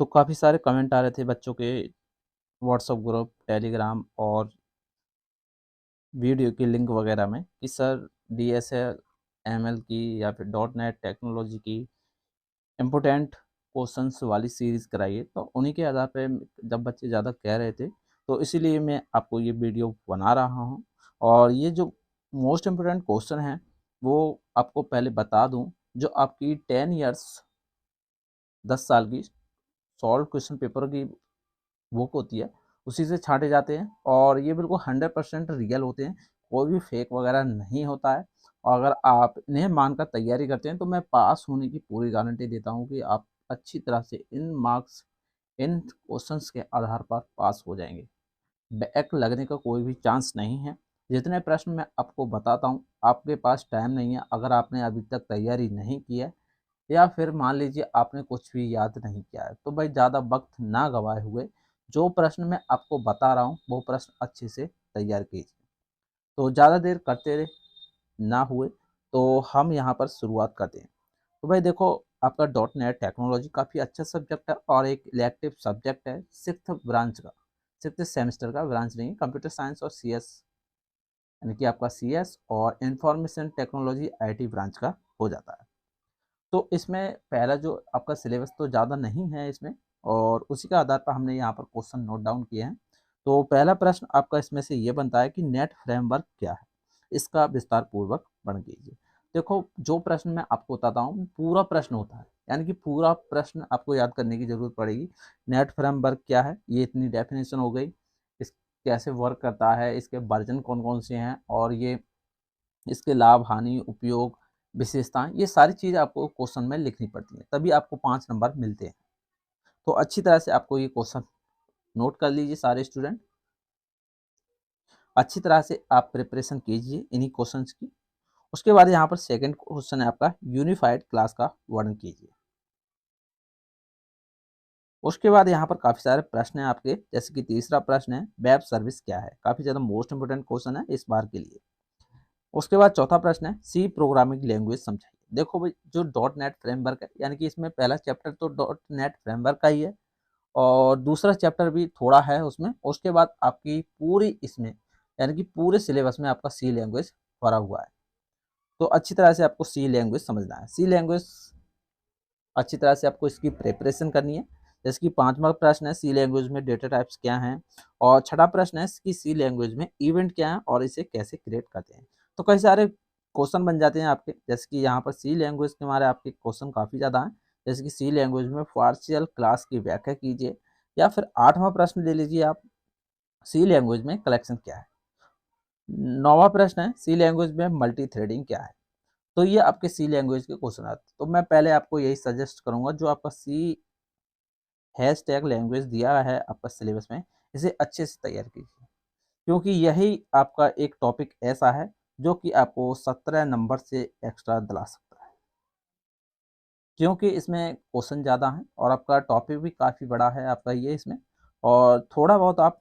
तो काफ़ी सारे कमेंट आ रहे थे बच्चों के व्हाट्सएप ग्रुप, टेलीग्राम और वीडियो की लिंक वगैरह में कि सर डीएसएल एमएल की या फिर डॉट नेट टेक्नोलॉजी की इम्पोर्टेंट क्वेश्चंस वाली सीरीज़ कराइए। तो उन्हीं के आधार पे जब बच्चे ज़्यादा कह रहे थे, तो इसीलिए मैं आपको ये वीडियो बना रहा हूँ। और ये जो मोस्ट इम्पोर्टेंट क्वेश्चन हैं, वो आपको पहले बता दूँ, जो आपकी 10 इयर्स 10 साल की सॉल्व क्वेश्चन पेपर की बुक होती है, उसी से छाँटे जाते हैं और ये बिल्कुल 100% रियल होते हैं, कोई भी फेक वगैरह नहीं होता है। और अगर आप इन्हें मानकर तैयारी करते हैं, तो मैं पास होने की पूरी गारंटी देता हूँ कि आप अच्छी तरह से इन मार्क्स, इन क्वेश्चंस के आधार पर पास हो जाएँगे। बैक लगने का कोई भी चांस नहीं है। जितने प्रश्न मैं आपको बताता हूँ, आपके पास टाइम नहीं है, अगर आपने अभी तक तैयारी नहीं की है या फिर मान लीजिए आपने कुछ भी याद नहीं किया है, तो भाई ज़्यादा वक्त ना गवाए हुए जो प्रश्न मैं आपको बता रहा हूँ, वो प्रश्न अच्छे से तैयार कीजिए। तो ज़्यादा देर करते ना हुए, तो हम यहाँ पर शुरुआत करते हैं। तो भाई देखो, आपका डॉट नेट टेक्नोलॉजी काफ़ी अच्छा सब्जेक्ट है और एक इलेक्टिव सब्जेक्ट है, सिक्स्थ ब्रांच का, सिक्स्थ सेमेस्टर का ब्रांच नहीं, कंप्यूटर साइंस और सीएस, यानी कि आपका सीएस और इंफॉर्मेशन टेक्नोलॉजी आईटी ब्रांच का हो जाता है। तो इसमें पहला जो आपका सिलेबस तो ज़्यादा नहीं है इसमें, और उसी के आधार पर हमने यहाँ पर क्वेश्चन नोट डाउन किए हैं। तो पहला प्रश्न आपका इसमें से ये बनता है कि नेट फ्रेमवर्क क्या है, इसका विस्तार पूर्वक वर्णन कीजिए। देखो, जो प्रश्न मैं आपको बताता हूँ पूरा प्रश्न होता है, यानी कि पूरा प्रश्न आपको याद करने की जरूरत पड़ेगी। नेट फ्रेमवर्क क्या है, ये इतनी डेफिनेशन हो गई, इस कैसे वर्क करता है, इसके वर्जन कौन कौन से हैं, और ये इसके लाभ, हानि, उपयोग, विशेषताएँ, ये सारी चीज़ें आपको क्वेश्चन में लिखनी पड़ती हैं, तभी आपको 5 नंबर मिलते हैं। तो अच्छी तरह से आपको ये क्वेश्चन नोट कर लीजिए सारे स्टूडेंट। अच्छी तरह से आप प्रिपरेशन कीजिए इन्हीं क्वेश्चंस की। उसके बाद यहाँ पर सेकंड क्वेश्चन है आपका, यूनिफाइड क्लास का वर्णन कीजिए। उसके बाद यहाँ पर काफ़ी सारे प्रश्न हैं आपके, जैसे कि तीसरा प्रश्न है, वेब सर्विस क्या है? काफ़ी ज़्यादा मोस्ट इंपोर्टेंट क्वेश्चन है इस बार के लिए। उसके बाद चौथा प्रश्न है, सी प्रोग्रामिंग लैंग्वेज समझाइए। देखो भाई, जो डॉट नेट फ्रेमवर्क है, यानी कि इसमें पहला चैप्टर तो डॉट नेट फ्रेमवर्क का ही है और दूसरा चैप्टर भी थोड़ा है उसमें। उसके बाद आपकी पूरी इसमें, यानी कि पूरे सिलेबस में आपका सी लैंग्वेज भरा हुआ है। तो अच्छी तरह से आपको सी लैंग्वेज समझना है। सी लैंग्वेज अच्छी तरह से आपको इसकी प्रिपरेशन करनी है। जैसे कि पांचवा प्रश्न है, सी लैंग्वेज में डेटा टाइप्स क्या हैं, और छठा प्रश्न है कि सी लैंग्वेज में इवेंट क्या है और इसे कैसे क्रिएट करते हैं। तो कई सारे क्वेश्चन बन जाते हैं आपके, जैसे कि यहाँ पर सी लैंग्वेज के हमारे आपके क्वेश्चन काफ़ी ज़्यादा हैं। जैसे कि सी लैंग्वेज में पार्शियल क्लास की व्याख्या कीजिए, या फिर आठवां प्रश्न ले लीजिए आप, सी लैंग्वेज में कलेक्शन क्या है। नौवां प्रश्न है, सी लैंग्वेज में मल्टी थ्रेडिंग क्या है। तो ये आपके सी लैंग्वेज के क्वेश्चन आते हैं। तो मैं पहले आपको यही सजेस्ट करूंगा, जो आपका सी हैश टैग लैंग्वेज दिया है आपका सिलेबस में, इसे अच्छे से तैयार कीजिए, क्योंकि यही आपका एक टॉपिक ऐसा है जो कि आपको 17 नंबर से एक्स्ट्रा दिला सकता है, क्योंकि इसमें क्वेश्चन ज़्यादा हैं और आपका टॉपिक भी काफ़ी बड़ा है आपका ये इसमें। और थोड़ा बहुत आप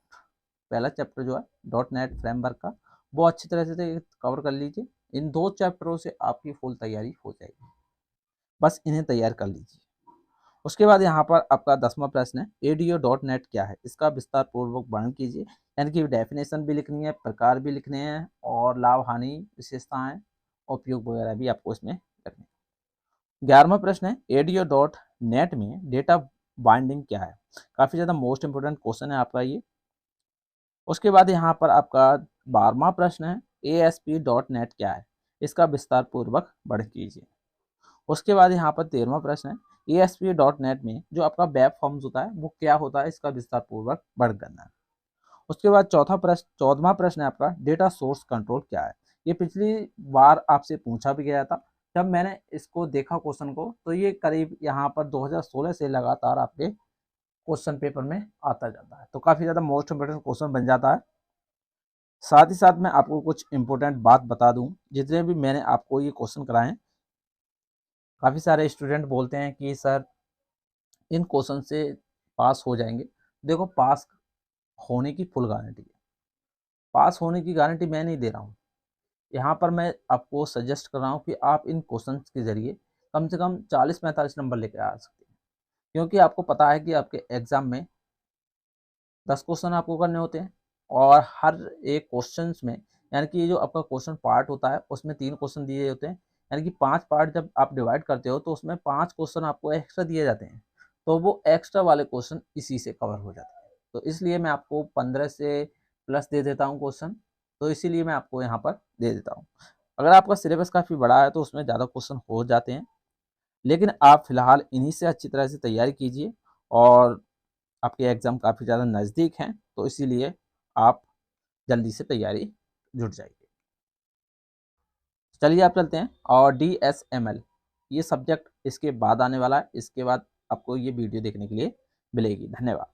पहला चैप्टर जो है डॉट नेट फ्रेमवर्क का, वो अच्छी तरह से कवर कर लीजिए। इन दो चैप्टरों से आपकी फुल तैयारी हो जाएगी, बस इन्हें तैयार कर लीजिए। उसके बाद यहाँ पर आपका 10वां प्रश्न है, एडीओ डॉट नेट क्या है, इसका विस्तार पूर्वक वर्णन कीजिए। यानी कि डेफिनेशन भी लिखनी है, प्रकार भी लिखने हैं, और लाभ, हानि, विशेषताएं, उपयोग वगैरह भी आपको इसमें करनी है। 11वां प्रश्न है, एडीओ डॉट नेट में डेटा बाइंडिंग क्या है। काफ़ी ज़्यादा मोस्ट इंपोर्टेंट क्वेश्चन है आपका ये। उसके बाद यहाँ पर आपका 12वां प्रश्न है, ASP डॉट नेट क्या है, इसका विस्तार पूर्वक वर्णन कीजिए। उसके बाद यहाँ पर 13वां प्रश्न है, ASP.NET में जो आपका वेब फॉर्म्स होता है वो क्या होता है, इसका विस्तार पूर्वक वर्णन करना है। उसके बाद चौथा प्रश्न 14वां प्रश्न है आपका, डेटा सोर्स कंट्रोल क्या है। ये पिछली बार आपसे पूछा भी गया था, जब मैंने इसको देखा क्वेश्चन को, तो ये करीब यहाँ पर 2016 से लगातार आपके क्वेश्चन पेपर में आता जाता है, तो काफ़ी ज़्यादा मोस्ट इंपोर्टेंट क्वेश्चन बन जाता है। साथ ही साथ मैं आपको कुछ इंपॉर्टेंट बात बता दूं, जितने भी मैंने आपको ये क्वेश्चन कराए हैं, काफ़ी सारे स्टूडेंट बोलते हैं कि सर इन क्वेश्चन से पास हो जाएंगे। देखो, पास होने की फुल गारंटी है, पास होने की गारंटी मैं नहीं दे रहा हूँ। यहाँ पर मैं आपको सजेस्ट कर रहा हूँ कि आप इन क्वेश्चन के जरिए कम से कम 40-45 नंबर लेकर आ सकते हैं। क्योंकि आपको पता है कि आपके एग्ज़ाम में 10 क्वेश्चन आपको करने होते हैं और हर एक क्वेश्चन में, यानी कि ये जो आपका क्वेश्चन पार्ट होता है उसमें 3 क्वेश्चन दिए होते हैं, यानी कि 5 पार्ट जब आप डिवाइड करते हो तो उसमें 5 क्वेश्चन आपको एक्स्ट्रा दिए जाते हैं। तो वो एक्स्ट्रा वाले क्वेश्चन इसी से कवर हो जाते हैं। तो इसलिए मैं आपको 15 से प्लस दे देता हूँ क्वेश्चन, तो इसीलिए मैं आपको यहाँ पर दे देता हूँ। अगर आपका सिलेबस काफ़ी बड़ा है तो उसमें ज़्यादा क्वेश्चन हो जाते हैं, लेकिन आप फिलहाल इन्हीं से अच्छी तरह से तैयारी कीजिए और आपके एग्ज़ाम काफ़ी ज़्यादा नज़दीक हैं, तो इसीलिए आप जल्दी से तैयारी जुट जाइए। चलिए आप चलते हैं और DSML ये सब्जेक्ट इसके बाद आने वाला है, इसके बाद आपको ये वीडियो देखने के लिए मिलेगी। धन्यवाद।